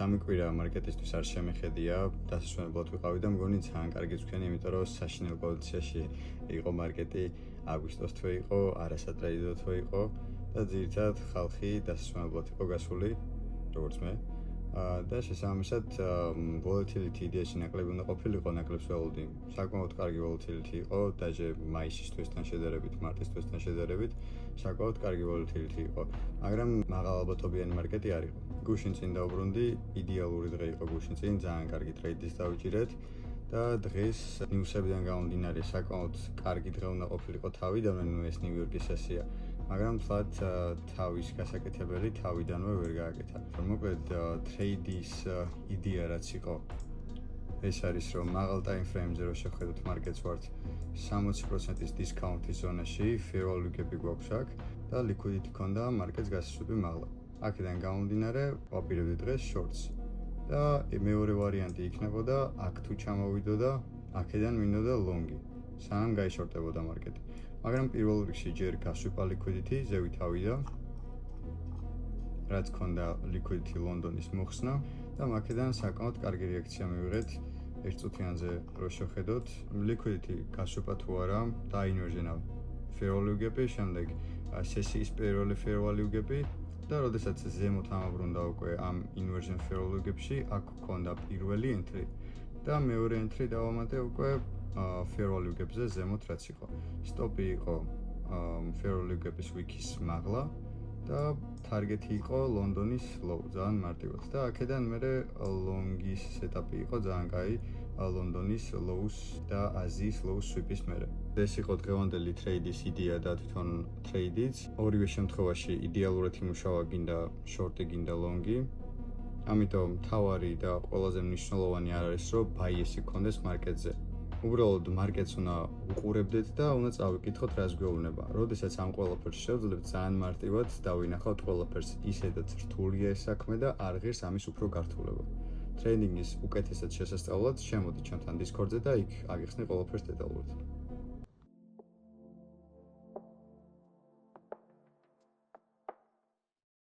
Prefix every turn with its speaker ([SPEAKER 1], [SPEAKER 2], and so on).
[SPEAKER 1] 3 კვირა მარკეტისთვის არ შემეხედია, დასასვენებლად ვიყავი და მგონი ძალიან კარგიც ვქენი, იმიტომ რომ საშინელ პოზიციაში იყო მარკეტი, აგვისტოს თვე იყო, არასატრეიდო თვე იყო და ძირითადად ხალხი დასასვენებლად იყო გასული, როგორც მე. და შესაბამისად volatility იდეაში ნაკლები უნდა ყოფილიყო, ნაკლებს ველოდი. საკმაოდ კარგი volatility იყო, დაჟე მაისის თვესთან შედარებით, მარტის თვესთან შედარებით, საკმაოდ კარგი volatility იყო, მაგრამ მაღალ ალბათობიანი მარკეტი არ იყო. გუშინ წინ დავბრუნდი, იდეალური დღე იყო გუშინ წინ, ძალიან კარგი ტრეიდის დავიჭირეთ და დღეს ნიუსებიდან გამომდინარე საკმაოდ კარგი დღე უნდა ყოფილიყო თავიდანვე, ეს ნიუ-იორკის სესია. მაგრამ თლად თავის გასაკეთებელი თავიდანვე ვერ გააკეთა. მოკლედ ტრეიდის იდეა რაც იყო, ეს არის რომ მაღალ time frame-ზე რო შევხედოთ მარკეტს ვართ 60%-ის დისკაუნტის ზონაში, fair value-ები გვაქვს აქ და liquidity ქონდა მარკეტს გასასვლელი მაღლა. აქედან გამომდინარე, ვაპირებდი დღეს shorts. და მეორე ვარიანტი იქნებოდა აქ თუ ჩამოვიდო და აქედან მინდოდა long-ი, სანამ გაიშორტებოდა მარკეტი. მაგრამ პირველ რიგში ჯერ გასვლა liquidity ზევით ავიდა, რაც ქონდა liquidity ლონდონის მოხსნა და აქედან საკმაოდ კარგი რეაქცია მივიღეთ ერთ წუთიანზე რო შევხედოთ, liquidity გასვლა თუ არა და inversion-ა fair value-ები, შემდეგ სესიის პირველი fair value-ები და როდესაც ზემოთ ამაბრუნდა უკვე ამ inversion fair value-ებში, აქ ქონდა პირველი entry და მეორე entry დავამატე უკვე fair value-ებზე ზემოთ რაც იყო. სტოპი იყო fair value-ების week-ის მაღლა და target-ი იყო ლონდონის low, ძალიან მარტივად. და აქედან მერე long-ის setup-ი იყო ძალიან კაი ლონდონის low-ს და აზიის low-ს sweep-ის მერე. ეს იყო დღევანდელი ტრეიდის იდეა და თვითონ ტრეიდიც. ორივე შემთხვევაში იდეალურად იმუშავა, გინდა short-ი, გინდა long-ი. ამიტომ თავარი და ყველაზე მნიშვნელოვანი არ არის, რომ bias-ი გქონდეს მარკეტზე. უბრალოდ მარკეტს უნდა უყურებდეთ და უნდა წავიკითხოთ, რას გვეუბნება. როდესაც ამ ყველაფერს შევძლებთ, ძალიან მარტივად დავინახავთ ყველაფერს. ისედაც რთულია ეს საქმე და არ ღირს ამის უფრო გართულება. ტრეიდინგის უკეთესად შესასწავლად შემოდით ჩვენთან Discord-ზე და იქ აგიხსნი ყველაფერს დეტალურად.